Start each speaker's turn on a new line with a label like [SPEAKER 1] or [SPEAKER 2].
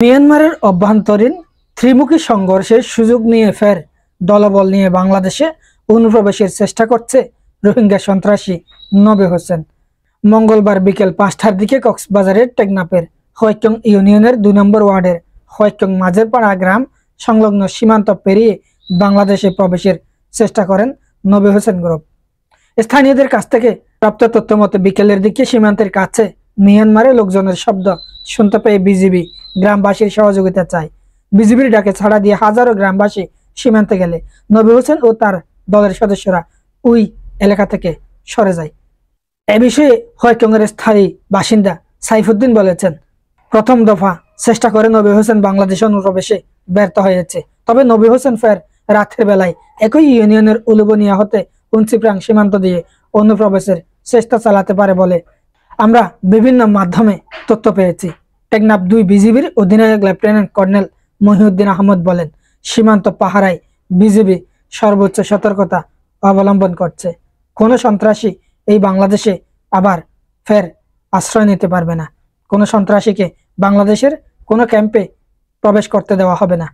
[SPEAKER 1] মিয়ানমারের অভ্যন্তরীণ ত্রিমুখী সংঘর্ষের সুযোগ নিয়ে ফের দলবল নিয়ে বাংলাদেশে অনুপ্রবেশের চেষ্টা করছে রোহিঙ্গা সন্ত্রাসী নবী হোসেন। মঙ্গলবার বিকেল 5টার দিকে কক্সবাজারের টেকনাফের হোয়াইক্যং ইউনিয়নের 2 নম্বর ওয়ার্ডের হোয়াইক্যং মাঝেরপাড়া গ্রাম সংলগ্ন সীমান্ত পেরিয়ে বাংলাদেশে প্রবেশের চেষ্টা করেন নবী হোসেন গ্রুপ। স্থানীয়দের কাছ থেকে প্রাপ্ত তথ্য মতে বিকেলের দিকে সীমান্তের কাছে মিয়ানমারের লোকজনের শব্দ শুনতে পেয়ে বিজিবি গ্রামবাসীর সহযোগিতা চায়। বিজিবির ডাকে ছাড়া দিয়ে হাজারো গ্রামবাসী সীমান্তে গেলে নবী হোসেন ও তার দলের সদস্যরা ওই এলাকা থেকে সরে যায়। এ বিষয়ে হোয়াইক্যংয়ের স্থায়ী বাসিন্দা সাইফুদ্দিন বলেছেন, প্রথম দফা চেষ্টা করে নবী হোসেন বাংলাদেশ অনুপ্রবেশে ব্যর্থ হয়েছে। তবে নবী হোসেন ফের রাতের বেলায় একই ইউনিয়নের উলুবনিয়া হতে উনচিপ্রাং সীমান্ত দিয়ে অনুপ্রবেশের চেষ্টা চালাতে পারে বলে আমরা বিভিন্ন মাধ্যমে তথ্য পেয়েছি। টেকনাফ 2 বিজিবির অধিনায়ক লেফটেন্যান্ট কর্নেল মহিউদ্দিন আহমদ বলেন, সীমান্ত পাহারায় বিজিবি সর্বোচ্চ সতর্কতা অবলম্বন করছে। কোনো সন্ত্রাসী এই বাংলাদেশে আবার ফের আশ্রয় নিতে পারবে না। কোনো সন্ত্রাসীকে বাংলাদেশের কোনো ক্যাম্পে প্রবেশ করতে দেওয়া হবে না।